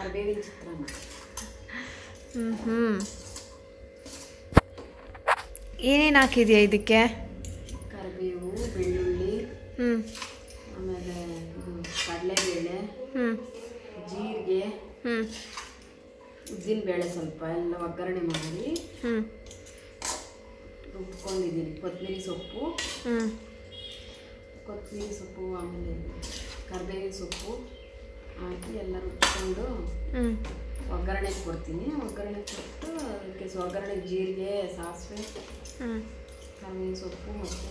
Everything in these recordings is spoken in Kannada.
ಕರಿಬೇವಿನ ಚಿತ್ರಾನ್ನ. ಏನೇನು ಹಾಕಿದೆಯಾ ಇದಕ್ಕೆ? ಕರಿಬೇವು, ಬೆಳ್ಳುಳ್ಳಿ, ಆಮೇಲೆ ಇದು ಕಡಲೆಬೇಳೆ, ಜೀರಿಗೆ, ಉದ್ದಿನಬೇಳೆ ಸ್ವಲ್ಪ ಎಲ್ಲ ಒಗ್ಗರಣೆ ಮಾಡಿ ರುಬ್ಕೊಂಡಿದ್ದೀನಿ. ಕೊತ್ತಂಬರಿ ಸೊಪ್ಪು ಆಮೇಲೆ ಕರಿಬೇವಿನ ಸೊಪ್ಪು ಹಾಕಿ ಎಲ್ಲ ರುಬ್ಕೊಂಡು ಒಗ್ಗರಣೆಗೆ ಕೊಡ್ತೀನಿ. ಒಗ್ಗರಣೆ ಕೊಟ್ಟು ಅದಕ್ಕೆ ಒಗ್ಗರಣೆಗೆ ಜೀರಿಗೆ, ಸಾಸಿವೆ, ಕರಿಬೇವಿನ ಸೊಪ್ಪು ಮತ್ತು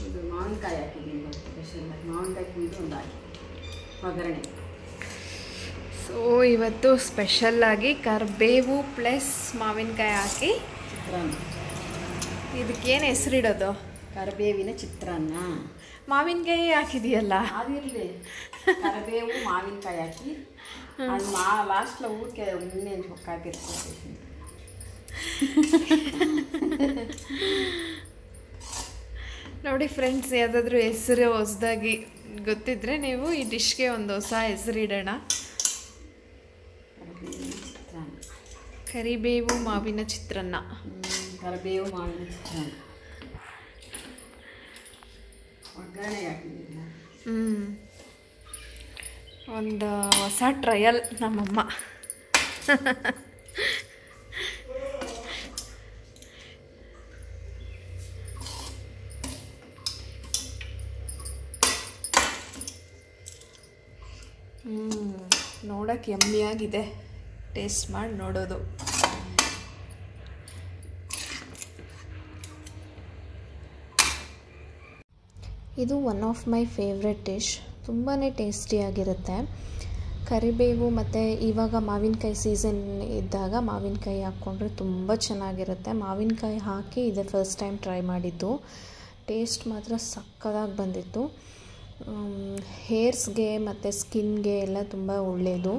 ಇದು ಮಾವಿನಕಾಯಿ ಹಾಕಿದ್ದೀನಿ. ಸ್ಪೆಷಲಾಗಿ ಮಾವಿನಕಾಯಿ ಕುಯ್ದು ಒಂದು ಹಾಕಿದ್ದೀನಿ ಒಗ್ಗರಣೆ. ಸೊ ಇವತ್ತು ಸ್ಪೆಷಲ್ಲಾಗಿ ಕರಿಬೇವು ಪ್ಲಸ್ ಮಾವಿನಕಾಯಿ ಹಾಕಿ ಚಿತ್ರಾನ್ನ. ಇದಕ್ಕೇನು ಹೆಸರಿಡೋದು? ಕರಿಬೇವಿನ ಚಿತ್ರಾನ್ನ. ಮಾವಿನಕಾಯಿ ಹಾಕಿದೆಯಲ್ಲ ಅದಿರಲಿ, ಕರಿಬೇವು ಮಾವಿನಕಾಯಿ ಹಾಕಿ ಅದು ಲಾಸ್ಟ್ಲ ಊಟಕ್ಕೆ ಮುನ್ನೆ ಹಾಕಿರ್ತೀನಿ. ನೋಡಿ ಫ್ರೆಂಡ್ಸ್, ಯಾವುದಾದ್ರೂ ಹೆಸರು ಹೊಸದಾಗಿ ಗೊತ್ತಿದ್ರೆ ನೀವು ಈ ಡಿಶ್ಗೆ ಒಂದು ಹೊಸ ಹೆಸರಿಡೋಣ. ಕರಿಬೇವು ಮಾವಿನ ಚಿತ್ರಾನ್ನ. ಕರಿಬೇವು ಮಾವಿನ ಚಿತ್ರಾನ್ನ ಒಗ್ಗರಣೆ ಹಾಕಿದ್ದೀನಿ. ಒಂದು ಹೊಸ ಟ್ರಯಲ್ ನಮ್ಮಮ್ಮ. ನೋಡೋಕ್ಕೆ ಯಮ್ಮಿಯಾಗಿದೆ. ಟೇಸ್ಟ್ ಮಾಡಿ ನೋಡೋದು. ಇದು one of my favourite dish. ತುಂಬಾ ಟೇಸ್ಟಿಯಾಗಿರುತ್ತೆ. ಕರಿಬೇವು ಮತ್ತು ಇವಾಗ ಮಾವಿನಕಾಯಿ ಸೀಸನ್ ಇದ್ದಾಗ ಮಾವಿನಕಾಯಿ ಹಾಕ್ಕೊಂಡ್ರೆ ತುಂಬ ಚೆನ್ನಾಗಿರುತ್ತೆ. ಮಾವಿನಕಾಯಿ ಹಾಕಿ ಇದೇ ಫಸ್ಟ್ ಟೈಮ್ ಟ್ರೈ ಮಾಡಿದ್ದು. ಟೇಸ್ಟ್ ಮಾತ್ರ ಸಕ್ಕತ್ತಾಗಿ ಬಂದಿತ್ತು. ಹೇರ್ಸ್ಗೆ ಮತ್ತು ಸ್ಕಿನ್ಗೆ ಎಲ್ಲ ತುಂಬ ಒಳ್ಳೆಯದು.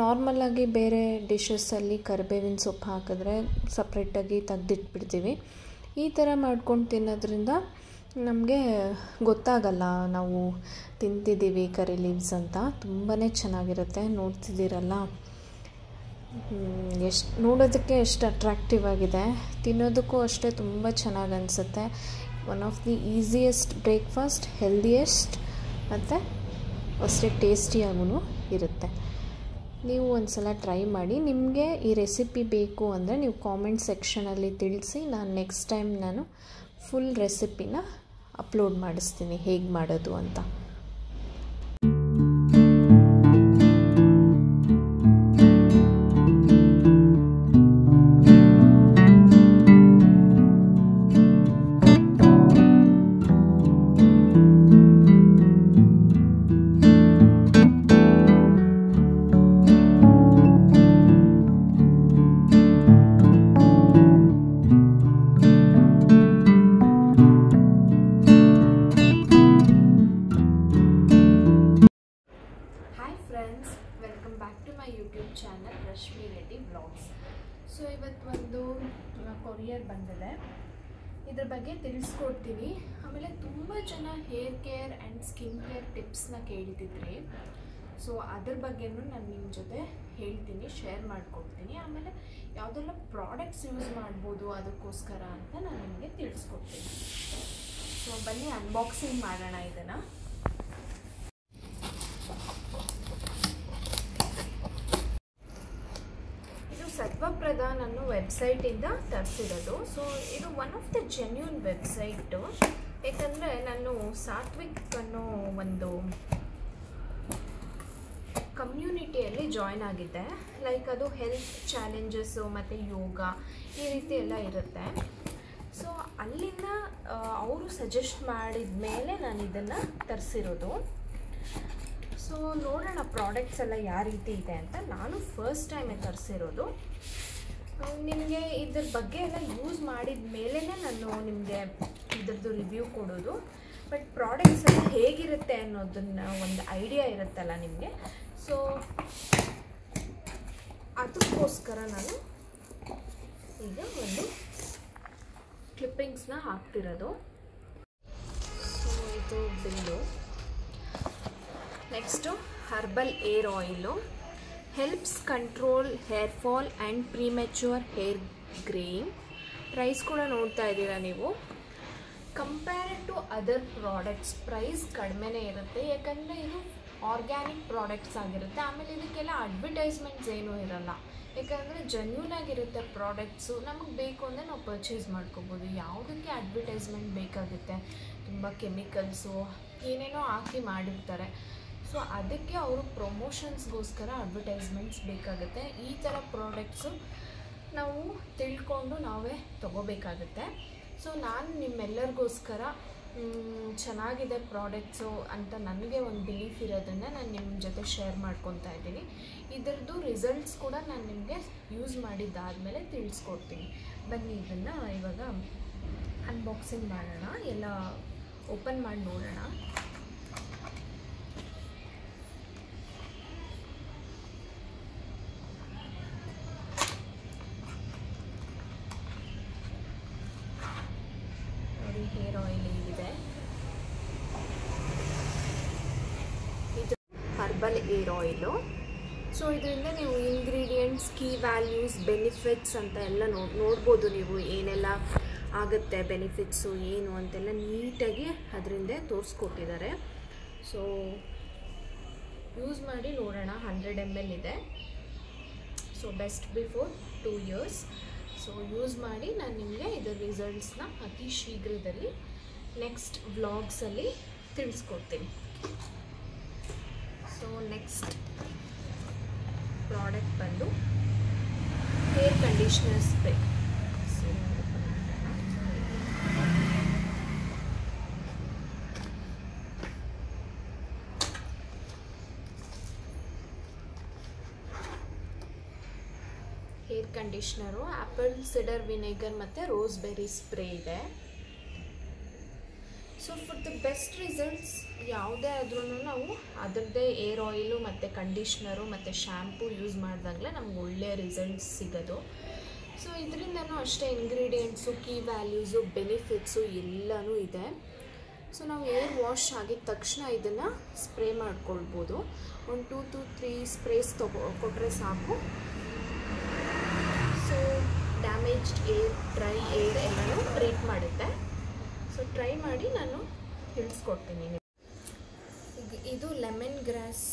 ನಾರ್ಮಲಾಗಿ ಬೇರೆ ಡಿಶಸ್ಸಲ್ಲಿ ಕರಿಬೇವಿನ ಸೊಪ್ಪು ಹಾಕಿದ್ರೆ ಸಪ್ರೇಟಾಗಿ ತೆಗ್ದಿಟ್ಬಿಡ್ತೀವಿ. ಈ ಥರ ಮಾಡ್ಕೊಂಡು ತಿನ್ನೋದ್ರಿಂದ ನಮಗೆ ಗೊತ್ತಾಗಲ್ಲ ನಾವು ತಿಂತಿದ್ದೀವಿ ಕರಿ ಲೀವ್ಸ್ ಅಂತ. ತುಂಬಾ ಚೆನ್ನಾಗಿರುತ್ತೆ. ನೋಡ್ತಿದ್ದೀರಲ್ಲ, ನೋಡೋದಕ್ಕೆ ಎಷ್ಟು ಅಟ್ರಾಕ್ಟಿವ್ ಆಗಿದೆ, ತಿನ್ನೋದಕ್ಕೂ ಅಷ್ಟೇ ತುಂಬ ಚೆನ್ನಾಗಿ ಅನಿಸುತ್ತೆ. One of the easiest breakfast, healthiest ಮತ್ತು ಅಷ್ಟೇ ಟೇಸ್ಟಿಯಾಗೂ ಇರುತ್ತೆ. ನೀವು ಒಂದು ಸಲ ಟ್ರೈ ಮಾಡಿ. ನಿಮಗೆ ಈ ರೆಸಿಪಿ ಬೇಕು ಅಂದರೆ ನೀವು ಕಾಮೆಂಟ್ ಸೆಕ್ಷನಲ್ಲಿ ತಿಳಿಸಿ. ನಾನು ನೆಕ್ಸ್ಟ್ ಟೈಮ್ ಫುಲ್ ರೆಸಿಪಿನ ಅಪ್ಲೋಡ್ ಮಾಡಿಸ್ತೀನಿ ಹೇಗೆ ಮಾಡೋದು ಅಂತ. Welcome back to my YouTube channel Rashmi Reddy vlogs. So ಇವತ್ತು ಒಂದು ಕೊರಿಯರ್ ಬಂದಿದೆ, ಇದ್ರ ಬಗ್ಗೆ ತಿಳಿಸ್ಕೊಡ್ತೀನಿ. ಆಮೇಲೆ ತುಂಬ ಜನ hair care and skin care ಟಿಪ್ಸ್ನ ಕೇಳಿದ್ರಿ. ಸೊ ಅದ್ರ ಬಗ್ಗೆನೂ ನಾನು ನಿಮ್ಮ ಜೊತೆ ಹೇಳ್ತೀನಿ, ಶೇರ್ ಮಾಡ್ಕೊಡ್ತೀನಿ. ಆಮೇಲೆ ಯಾವುದೆಲ್ಲ ಪ್ರಾಡಕ್ಟ್ಸ್ ಯೂಸ್ ಮಾಡ್ಬೋದು ಅದಕ್ಕೋಸ್ಕರ ಅಂತ ನಾನು ನಿಮಗೆ ತಿಳಿಸ್ಕೊಡ್ತೀನಿ. ಸೊ ಬನ್ನಿ ಅನ್ಬಾಕ್ಸಿಂಗ್ ಮಾಡೋಣ ಇದನ್ನು. ಸತ್ವಪ್ರಧಾನ್ ಅನ್ನೋ ವೆಬ್ಸೈಟಿಂದ ತರಿಸಿರೋದು. ಸೊ ಇದು one of the genuine website. ಏಕೆಂದರೆ ನಾನು ಸಾತ್ವಿಕ್ ಅನ್ನೋ ಒಂದು ಕಮ್ಯುನಿಟಿಯಲ್ಲಿ ಜಾಯ್ನ್ ಆಗಿದ್ದೆ. ಲೈಕ್ ಅದು ಹೆಲ್ತ್ ಚಾಲೆಂಜಸ್ಸು ಮತ್ತು ಯೋಗ ಈ ರೀತಿ ಎಲ್ಲ ಇರುತ್ತೆ. ಸೊ ಅಲ್ಲಿಂದ ಅವರು ಸಜೆಸ್ಟ್ ಮಾಡಿದ ಮೇಲೆ ನಾನು ಇದನ್ನು ತರಿಸಿರೋದು. ಸೊ ನೋಡೋಣ ಪ್ರಾಡಕ್ಟ್ಸ್ ಎಲ್ಲ ಯಾವ ರೀತಿ ಇದೆ ಅಂತ. ನಾನು ಫಸ್ಟ್ ಟೈಮೇ ತರಿಸಿರೋದು. ನಿಮಗೆ ಇದ್ರ ಬಗ್ಗೆ ಎಲ್ಲ ಯೂಸ್ ಮಾಡಿದ ಮೇಲೇ ನಾನು ನಿಮಗೆ ಇದ್ರದ್ದು ರಿವ್ಯೂ ಕೊಡೋದು. ಬಟ್ ಪ್ರಾಡಕ್ಟ್ಸ್ ಎಲ್ಲ ಹೇಗಿರುತ್ತೆ ಅನ್ನೋದನ್ನು ಒಂದು ಐಡಿಯಾ ಇರುತ್ತಲ್ಲ ನಿಮಗೆ. ಸೊ ಅದಕ್ಕೋಸ್ಕರ ನಾನು ಈಗ ಒಂದು ಕ್ಲಿಪ್ಪಿಂಗ್ಸ್ನ ಹಾಕ್ತಿರೋದು. ಸೊ ಇದು bill. Next herbal hair oil. Helps control hair fall and premature hair greying. Price ಕೂಡ ನೋಡ್ತಾ ಇದ್ದೀರಾ ನೀವು. Compared to other products price ಕಡಿಮೆನೇ ಇರುತ್ತೆ, ಯಾಕಂದರೆ ಇದು ಆರ್ಗ್ಯಾನಿಕ್ ಪ್ರಾಡಕ್ಟ್ಸ್ ಆಗಿರುತ್ತೆ. ಆಮೇಲೆ ಇದಕ್ಕೆಲ್ಲ ಅಡ್ವರ್ಟೈಸ್ಮೆಂಟ್ಸ್ ಏನೂ ಇರಲ್ಲ, ಯಾಕಂದರೆ ಜೆನ್ಯೂನ್ ಆಗಿರುತ್ತೆ ಪ್ರಾಡಕ್ಟ್ಸು. ನಮಗೆ ಬೇಕು ಅಂದರೆ ನಾವು ಪರ್ಚೇಸ್ ಮಾಡ್ಕೋಬೋದು. ಯಾವುದಕ್ಕೆ ಅಡ್ವರ್ಟೈಸ್ಮೆಂಟ್ ಬೇಕಾಗುತ್ತೆ, ತುಂಬ ಕೆಮಿಕಲ್ಸು ಏನೇನೋ ಹಾಕಿ ಮಾಡಿರ್ತಾರೆ. ಸೊ ಅದಕ್ಕೆ ಅವರು ಪ್ರಮೋಷನ್ಸ್ಗೋಸ್ಕರ ಅಡ್ವರ್ಟೈಸ್ಮೆಂಟ್ಸ್ ಬೇಕಾಗುತ್ತೆ. ಈ ಥರ ಪ್ರಾಡಕ್ಟ್ಸು ನಾವು ತಿಳ್ಕೊಂಡು ನಾವೇ ತೊಗೋಬೇಕಾಗುತ್ತೆ. ಸೊ ನಾನು ನಿಮ್ಮೆಲ್ಲರಿಗೋಸ್ಕರ ಚೆನ್ನಾಗಿದೆ ಪ್ರಾಡಕ್ಟ್ಸು ಅಂತ ನನಗೆ ಒಂದು ಬಿಲೀಫ್ ಇರೋದನ್ನು ನಾನು ನಿಮ್ಮ ಜೊತೆ ಶೇರ್ ಮಾಡ್ಕೊತಾ ಇದ್ದೀನಿ. ಇದರದ್ದು ರಿಸಲ್ಟ್ಸ್ ಕೂಡ ನಾನು ನಿಮಗೆ ಯೂಸ್ ಮಾಡಿದ್ದಾದಮೇಲೆ ತಿಳಿಸ್ಕೊಡ್ತೀನಿ. ಬನ್ನಿ ಇದನ್ನು ಇವಾಗ ಅನ್ಬಾಕ್ಸಿಂಗ್ ಮಾಡೋಣ, ಎಲ್ಲ ಓಪನ್ ಮಾಡಿ ನೋಡೋಣ. ಹೇರ್ ಆಯಿಲ್ ಇದೆ, ಇದು ಹರ್ಬಲ್ ಏರ್ ಆಯಿಲು. ಸೊ ಇದರಿಂದ ನೀವು ಇಂಗ್ರೀಡಿಯೆಂಟ್ಸ್, ಕೀ ವ್ಯಾಲ್ಯೂಸ್, ಬೆನಿಫಿಟ್ಸ್ ಅಂತ ಎಲ್ಲ ನೋಡ್ಬೋದು. ನೀವು ಏನೆಲ್ಲ ಆಗುತ್ತೆ, ಬೆನಿಫಿಟ್ಸು ಏನು ಅಂತೆಲ್ಲ ನೀಟಾಗಿ ಅದರಿಂದ ತೋರಿಸ್ಕೊಟ್ಟಿದ್ದಾರೆ. ಸೊ ಯೂಸ್ ಮಾಡಿ ನೋಡೋಣ. 100 ml ಇದೆ. So best before 2 years. So use ಮಾಡಿ ನಾನು ನಿಮಗೆ ಇದರ ರಿಸಲ್ಟ್ಸ್ನ ಅತಿ ಶೀಘ್ರದಲ್ಲಿ ನೆಕ್ಸ್ಟ್ ವ್ಲಾಗ್ಸಲ್ಲಿ ತಿಳಿಸ್ಕೊಡ್ತೀನಿ. ಸೊ ನೆಕ್ಸ್ಟ್ ಪ್ರಾಡಕ್ಟ್ ಬಂದು hair conditioner spray. So hair conditioner apple cider vinegar ಮತ್ತು ರೋಸ್ಬೆರಿ ಸ್ಪ್ರೇ ಇದೆ. So for the best results ಯಾವುದೇ ಆದ್ರೂ ನಾವು ಅದರದ್ದೇ ಏರ್ ಆಯಿಲು ಮತ್ತು ಕಂಡೀಷ್ನರು ಮತ್ತು ಶ್ಯಾಂಪು ಯೂಸ್ ಮಾಡಿದಾಗಲೇ ನಮ್ಗೆ ಒಳ್ಳೆಯ ರಿಸಲ್ಟ್ಸ್ ಸಿಗೋದು. ಸೊ ಇದರಿಂದನೂ ಅಷ್ಟೇ ಇಂಗ್ರೀಡಿಯೆಂಟ್ಸು, ಕೀ ವ್ಯಾಲ್ಯೂಸು, ಬೆನಿಫಿಟ್ಸು ಎಲ್ಲನೂ ಇದೆ. ಸೊ ನಾವು ಏರ್ ವಾಶ್ ಆಗಿದ ತಕ್ಷಣ ಇದನ್ನು ಸ್ಪ್ರೇ ಮಾಡ್ಕೊಳ್ಬೋದು. ಒಂದು 2 to 3 ಸ್ಪ್ರೇಸ್ ಕೊಟ್ಟರೆ ಸಾಕು. So damaged air, dry air ಎಲ್ಲನೂ ಟ್ರೀಟ್ ಮಾಡುತ್ತೆ. ಸೊ ಟ್ರೈ ಮಾಡಿ ನಾನು ತಿಳಿಸ್ಕೊಡ್ತೀನಿ. ಇದು ಲೆಮನ್ ಗ್ರಾಸ್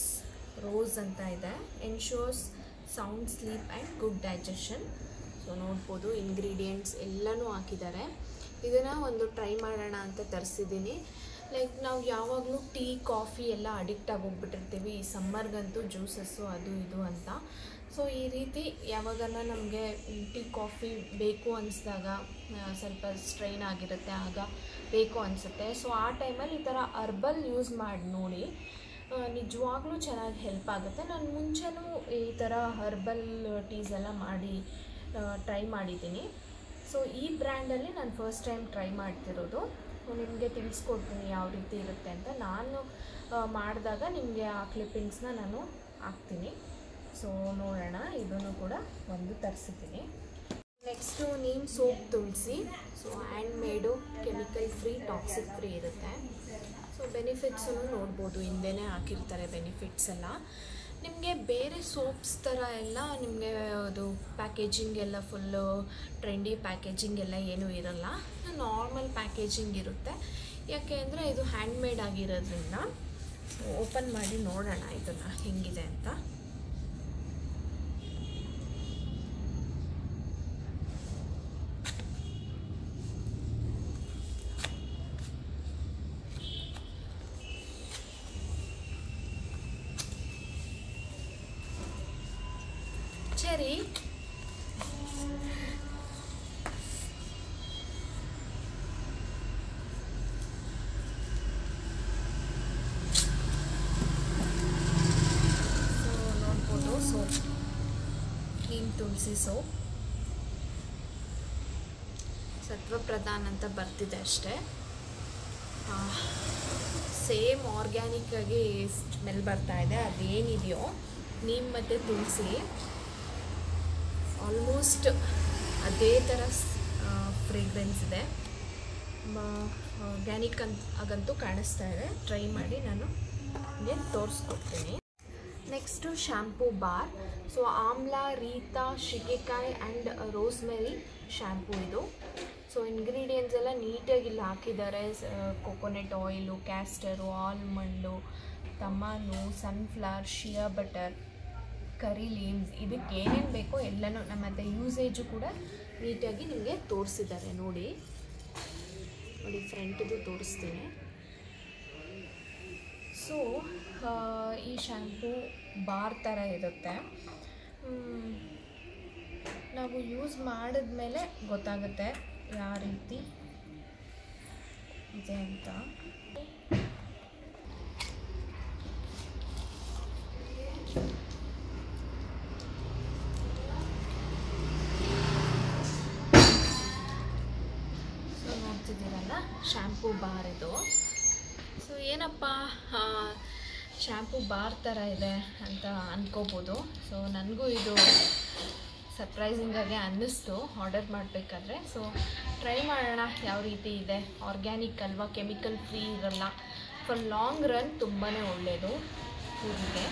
ರೋಸ್ ಅಂತ ಇದೆ. Ensures sound sleep and good digestion. So ನೋಡ್ಬೋದು ಇಂಗ್ರೀಡಿಯೆಂಟ್ಸ್ ಎಲ್ಲನೂ ಹಾಕಿದ್ದಾರೆ. ಇದನ್ನು ಒಂದು ಟ್ರೈ ಮಾಡೋಣ ಅಂತ ತರಿಸಿದ್ದೀನಿ. ಲೈಕ್ ನಾವು ಯಾವಾಗಲೂ ಟೀ, ಕಾಫಿ ಎಲ್ಲ ಅಡಿಕ್ಟ್ ಆಗೋಗ್ಬಿಟ್ಟಿರ್ತೀವಿ. ಈ ಸಮ್ಮರ್ಗಂತೂ ಜ್ಯೂಸಸ್ಸು ಅದು ಇದು ಅಂತ. ಸೊ ಈ ರೀತಿ ಯಾವಾಗನ ನಮಗೆ ಟೀ, ಕಾಫಿ ಬೇಕು ಅನಿಸಿದಾಗ, ಸ್ವಲ್ಪ ಸ್ಟ್ರೈನ್ ಆಗಿರುತ್ತೆ, ಆಗ ಬೇಕು ಅನಿಸುತ್ತೆ. ಸೊ ಆ ಟೈಮಲ್ಲಿ ಈ ಥರ ಹರ್ಬಲ್ ಯೂಸ್ ಮಾಡಿ ನೋಡಿ, ನಿಜವಾಗ್ಲೂ ಚೆನ್ನಾಗಿ ಹೆಲ್ಪ್ ಆಗುತ್ತೆ. ನಾನು ಮುಂಚೆನೂ ಈ ಥರ ಹರ್ಬಲ್ ಟೀಸ್ ಎಲ್ಲ ಮಾಡಿ ಟ್ರೈ ಮಾಡಿದ್ದೀನಿ. ಸೊ ಈ ಬ್ರ್ಯಾಂಡಲ್ಲಿ ನಾನು ಫಸ್ಟ್ ಟೈಮ್ ಟ್ರೈ ಮಾಡ್ತಿರೋದು. ನಿಮಗೆ ತಿಳಿಸ್ಕೊಡ್ತೀನಿ ಯಾವ ರೀತಿ ಇರುತ್ತೆ ಅಂತ. ನಾನು ಮಾಡಿದಾಗ ನಿಮಗೆ ಆ ಕ್ಲಿಪ್ಪಿಂಗ್ಸ್ನ ನಾನು ಹಾಕ್ತೀನಿ. ಸೊ ನೋಡೋಣ. ಇದನ್ನು ಕೂಡ ಒಂದು ತರಿಸಿದ್ದೀನಿ. Next neem soap tulsi. So hand made, chemical free, toxic free ಇರುತ್ತೆ. ಸೊ ಬೆನಿಫಿಟ್ಸನ್ನು ನೋಡ್ಬೋದು, ಹಿಂದೆನೇ ಹಾಕಿರ್ತಾರೆ ಬೆನಿಫಿಟ್ಸ್ ಎಲ್ಲ. ನಿಮಗೆ ಬೇರೆ ಸೋಪ್ಸ್ ಥರ ಎಲ್ಲ ನಿಮಗೆ ಅದು ಪ್ಯಾಕೇಜಿಂಗ್ ಎಲ್ಲ ಫುಲ್ಲು ಟ್ರೆಂಡಿ ಪ್ಯಾಕೇಜಿಂಗ್ ಎಲ್ಲ ಏನೂ ಇರಲ್ಲ. ನಾರ್ಮಲ್ ಪ್ಯಾಕೇಜಿಂಗ್ ಇರುತ್ತೆ. ಯಾಕೆ ಅಂದರೆ ಇದು ಹ್ಯಾಂಡ್ ಮೇಡ್ ಆಗಿರೋದ್ರಿಂದ. ಸೊ ಓಪನ್ ಮಾಡಿ ನೋಡೋಣ ಇದನ್ನು ಹೆಂಗಿದೆ ಅಂತ. ಸರಿ, ನೋಡ್ಬೋದು ಸೋಪ್, ನೀಮ್ ತುಳಸಿ ಸೋಪ್, ಸತ್ವಪ್ರಧಾನ್ ಅಂತ ಬರ್ತಿದೆ ಅಷ್ಟೇ. ಸೇಮ್ ಆರ್ಗ್ಯಾನಿಕ್ ಆಗಿ ಸ್ಮೆಲ್ ಬರ್ತಾ ಇದೆ. ಅದೇನಿದೆಯೋ ನೀಮ್ ಮತ್ತು ತುಳಸಿ ಆಲ್ಮೋಸ್ಟ್ ಅದೇ ಥರ ಫ್ರೇಗ್ರೆನ್ಸ್ ಇದೆ. ಆರ್ಗ್ಯಾನಿಕ್ ಆಗಂತೂ ಕಾಣಿಸ್ತಾ ಇದೆ. ಟ್ರೈ ಮಾಡಿ ನಾನು ನಿಮಗೆ ತೋರಿಸ್ಕೊಡ್ತೀನಿ. Next shampoo bar. So amla, reetha, shikakai and rosemary shampoo ಇದು. ಸೊ ಇಂಗ್ರೀಡಿಯೆಂಟ್ಸ್ ಎಲ್ಲ ನೀಟಾಗಿ ಇಲ್ಲಿ ಹಾಕಿದ್ದಾರೆ. Coconut oil, castor, almond, tamanu, sunflower, shea butter, curry leaves, ಇದಕ್ಕೆ ಏನೇನು ಬೇಕೋ ಎಲ್ಲನೂ ಮತ್ತು ಯೂಸೇಜು ಕೂಡ ನೀಟಾಗಿ ನಿಮಗೆ ತೋರಿಸಿದ್ದಾರೆ. ನೋಡಿ ಫ್ರಂಟಿದು ತೋರಿಸ್ತೀನಿ. ಸೊ ಈ ಶ್ಯಾಂಪೂ ಬಾರ್ ಥರ ಇರುತ್ತೆ. ನಾವು ಯೂಸ್ ಮಾಡಿದ್ಮೇಲೆ ಗೊತ್ತಾಗುತ್ತೆ ಯಾವ ರೀತಿ ಇದೆ ಅಂತ. ಸೊ ನೋಡ್ತಿದ್ದೀರಲ್ಲ ಶ್ಯಾಂಪೂ ಬಾರ್ ಇದು. ಸೊ ಏನಪ್ಪ ಶ್ಯಾಂಪೂ ಬಾರ್ ಥರ ಇದೆ ಅಂತ ಅಂದ್ಕೋಬೋದು. ಸೊ ನನಗೂ ಇದು ಸರ್ಪ್ರೈಸಿಂಗಾಗಿ ಅನ್ನಿಸ್ತು ಆರ್ಡರ್ ಮಾಡಬೇಕಾದ್ರೆ. ಸೊ ಟ್ರೈ ಮಾಡೋಣ ಯಾವ ರೀತಿ ಇದೆ. ಆರ್ಗ್ಯಾನಿಕ್ ಅಲ್ವಾ, ಕೆಮಿಕಲ್ ಫ್ರೀ ಇರಲ್ಲ. ಫಾರ್ ಲಾಂಗ್ ರನ್ ತುಂಬಾ ಒಳ್ಳೆಯದು ಕೂದಲಿಗೆ.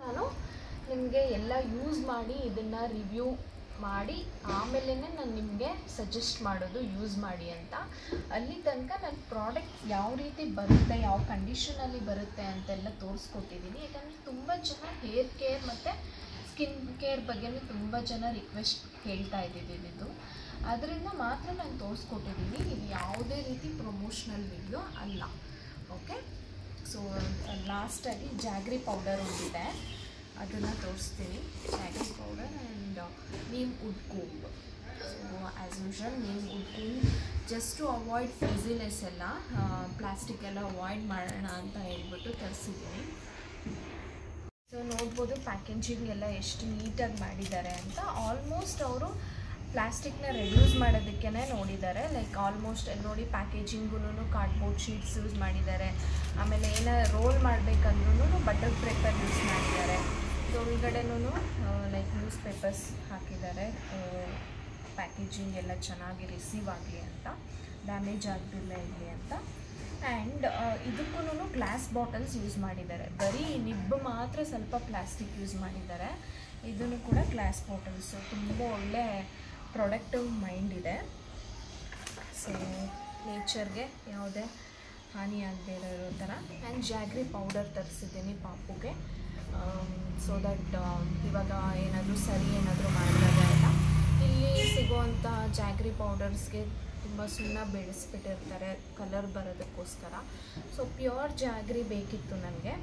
ನಾನು ನಿಮಗೆ ಎಲ್ಲ ಯೂಸ್ ಮಾಡಿ ಇದನ್ನು ರಿವ್ಯೂ ಮಾಡಿ ಆಮೇಲೆ ನಾನು ನಿಮಗೆ ಸಜೆಸ್ಟ್ ಮಾಡೋದು ಯೂಸ್ ಮಾಡಿ ಅಂತ. ಅಲ್ಲಿ ತನಕ ನನ್ನ ಪ್ರಾಡಕ್ಟ್ ಯಾವ ರೀತಿ ಬರುತ್ತೆ, ಯಾವ ಕಂಡೀಷನಲ್ಲಿ ಬರುತ್ತೆ ಅಂತೆಲ್ಲ ತೋರಿಸ್ಕೊಟ್ಟಿದ್ದೀನಿ. ಯಾಕಂದರೆ ತುಂಬ ಜನ ಹೇರ್ ಕೇರ್ ಮತ್ತು ಸ್ಕಿನ್ ಕೇರ್ ಬಗ್ಗೆನೂ ತುಂಬ ಜನ ರಿಕ್ವೆಸ್ಟ್ ಕೇಳ್ತಾ ಇದ್ದಿದ್ದು. ಅದರಿಂದ ಮಾತ್ರ ನಾನು ತೋರಿಸ್ಕೊಟ್ಟಿದ್ದೀನಿ. ಇದು ಯಾವುದೇ ರೀತಿ ಪ್ರಮೋಷ್ನಲ್ ವಿಡಿಯೋ ಅಲ್ಲ. ಓಕೆ. ಸೊ ಲಾಸ್ಟಾಗಿ ಜಾಗ್ರಿ ಪೌಡರ್ ಒಂದಿದೆ, ಅದನ್ನು ತೋರಿಸ್ತೀನಿ. Jaggery powder and neem wood comb. So as usual neem wood comb just to avoid frizziness ಎಲ್ಲ, ಪ್ಲಾಸ್ಟಿಕ್ ಎಲ್ಲ ಅವಾಯ್ಡ್ ಮಾಡೋಣ ಅಂತ ಹೇಳ್ಬಿಟ್ಟು ತರಿಸಿದ್ದೀನಿ. ಸೊ ನೋಡ್ಬೋದು ಪ್ಯಾಕೇಜಿಂಗ್ ಎಲ್ಲ ಎಷ್ಟು ನೀಟಾಗಿ ಮಾಡಿದ್ದಾರೆ ಅಂತ. ಆಲ್ಮೋಸ್ಟ್ ಅವರು ಪ್ಲಾಸ್ಟಿಕ್ನ ರೆಡ್ಯೂಸ್ ಮಾಡೋದಕ್ಕೇ ನೋಡಿದ್ದಾರೆ. ಲೈಕ್ ಆಲ್ಮೋಸ್ಟ್ ನೋಡಿ ಪ್ಯಾಕೇಜಿಂಗೂ ಕಾರ್ಡ್ಬೋರ್ಡ್ ಶೀಟ್ಸ್ ಯೂಸ್ ಮಾಡಿದ್ದಾರೆ. ಆಮೇಲೆ ಏನಾರು ರೋಲ್ ಮಾಡಬೇಕಂದ್ರೂ ಬಟರ್ ಪೇಪರ್ ಯೂಸ್ ಮಾಡಿದ್ದಾರೆ. ಸೊ ಒಳಗಡೆನೂ ಲೈಕ್ ನ್ಯೂಸ್ ಪೇಪರ್ಸ್ ಹಾಕಿದ್ದಾರೆ. ಪ್ಯಾಕೇಜಿಂಗ್ ಎಲ್ಲ ಚೆನ್ನಾಗಿ ರಿಸೀವ್ ಆಗಲಿ ಅಂತ, ಡ್ಯಾಮೇಜ್ ಆಗದಿಲ್ಲ ಇರಲಿ ಅಂತ. ಆ್ಯಂಡ್ ಇದಕ್ಕೂ ಗ್ಲಾಸ್ ಬಾಟಲ್ಸ್ ಯೂಸ್ ಮಾಡಿದ್ದಾರೆ. ಬರೀ ನಿಬ್ಬು ಮಾತ್ರ ಸ್ವಲ್ಪ ಪ್ಲಾಸ್ಟಿಕ್ ಯೂಸ್ ಮಾಡಿದ್ದಾರೆ. ಇದನ್ನು ಕೂಡ ಗ್ಲಾಸ್ ಬಾಟಲ್ಸು. ತುಂಬ ಒಳ್ಳೆ ಪ್ರೊಡಕ್ಟಿವ್ ಮೈಂಡ್ ಇದೆ. ಸೊ ನೇಚರ್ಗೆ ಯಾವುದೇ ಹಾನಿ ಆಗದೇ ಇರೋ ಥರ. ಆ್ಯಂಡ್ ಜಾಗ್ರಿ ಪೌಡರ್ ತರಿಸಿದ್ದೀನಿ ಪಾಪುಗೆ. ಸೊ ದಟ್ ಇವಾಗ ಏನಾದರೂ ಸರಿ ಏನಾದರೂ ಮಾಡಿದಾಗ ಎಲ್ಲ ಇಲ್ಲಿ ಸಿಗುವಂಥ ಜಾಗ್ರಿ ಪೌಡರ್ಸ್ಗೆ ತುಂಬ ಸುಣ್ಣ ಬೆಳೆಸ್ಬಿಟ್ಟಿರ್ತಾರೆ ಕಲರ್ ಬರೋದಕ್ಕೋಸ್ಕರ. ಸೊ ಪ್ಯೂರ್ ಜಾಗ್ರಿ ಬೇಕಿತ್ತು ನನಗೆ,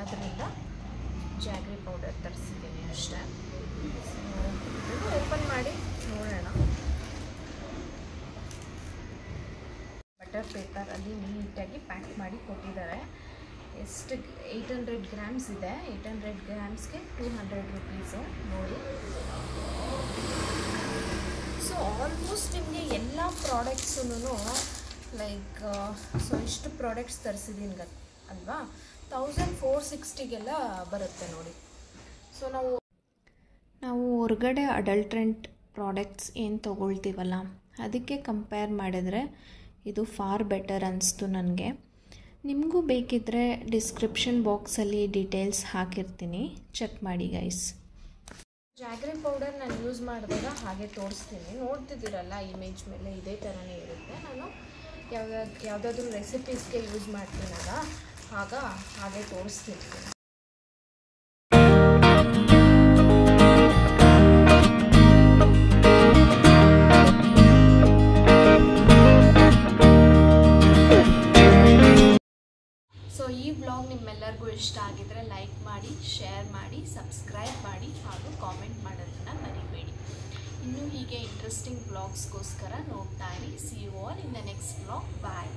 ಅದರಿಂದ ಜಾಗ್ರಿ ಪೌಡರ್ ತರಿಸಿದ್ದೀನಿ ಅಷ್ಟೇ. ಸೊ ಓಪನ್ ಮಾಡಿ ನೋಡೋಣ. ಬಟರ್ ಪೇಪರಲ್ಲಿ ನೀಟಾಗಿ ಪ್ಯಾಕ್ ಮಾಡಿ ಕೊಟ್ಟಿದ್ದಾರೆ. ಎಷ್ಟು 800 ಗ್ರಾಮ್ಸ್ ಇದೆ. 800 ಗ್ರಾಮ್ಸ್ಗೆ 200 ರುಪೀಸು ನೋಡಿ. ಸೊ ಆಲ್ಮೋಸ್ಟ್ ನಿಮಗೆ ಎಲ್ಲ ಪ್ರಾಡಕ್ಟ್ಸೂ ಲೈಕ್ ಸೊ ಇಷ್ಟು ಪ್ರಾಡಕ್ಟ್ಸ್ ತರಿಸಿದ್ದೀನಿ ಅಲ್ವಾ, 1460ಗೆಲ್ಲ ಬರುತ್ತೆ ನೋಡಿ. ಸೊ ನಾವು ಹೊರಗಡೆ ಅಡಲ್ಟ್ರೆಂಟ್ ಪ್ರಾಡಕ್ಟ್ಸ್ ಏನು ತೊಗೊಳ್ತೀವಲ್ಲ ಅದಕ್ಕೆ ಕಂಪೇರ್ ಮಾಡಿದ್ರೆ ಇದು ಫಾರ್ ಬೆಟರ್ ಅನಿಸ್ತು ನನಗೆ. ನಿಮಗೂ ಬೇಕಿದ್ದರೆ ಡಿಸ್ಕ್ರಿಪ್ಷನ್ ಬಾಕ್ಸಲ್ಲಿ ಡೀಟೇಲ್ಸ್ ಹಾಕಿರ್ತೀನಿ, ಚೆಕ್ ಮಾಡಿ ಗೈಸ್. ಜಾಗ್ರಿ ಪೌಡರ್ ನಾನು ಯೂಸ್ ಮಾಡಿದಾಗ ಹಾಗೆ ತೋರಿಸ್ತೀನಿ. ನೋಡ್ತಿದ್ದೀರಲ್ಲ ಇಮೇಜ್ ಮೇಲೆ ಇದೇ ಥರನೇ ಇರುತ್ತೆ. ನಾನು ಯಾವುದಾದ್ರೂ ರೆಸಿಪೀಸ್ಗೆ ಯೂಸ್ ಮಾಡ್ತೀನಲ್ಲ ಹಾಗೆ ತೋರಿಸ್ತೀನಿ. ಈ ವ್ಲಾಗ್ ನಿಮ್ಮೆಲ್ಲರಿಗೂ ಇಷ್ಟ ಆಗಿದ್ರೆ ಲೈಕ್ ಮಾಡಿ, ಶೇರ್ ಮಾಡಿ, ಸಬ್ಸ್ಕ್ರೈಬ್ ಮಾಡಿ ಹಾಗೂ ಕಾಮೆಂಟ್ ಮಾಡೋದನ್ನು ಮರಿಬೇಡಿ. ಇನ್ನೂ ಹೀಗೆ ಇಂಟ್ರೆಸ್ಟಿಂಗ್ ವ್ಲಾಗ್ಸ್ಗೋಸ್ಕರ ನೋಡ್ತಾ ಇರಿ. See you all in the next vlog. Bye.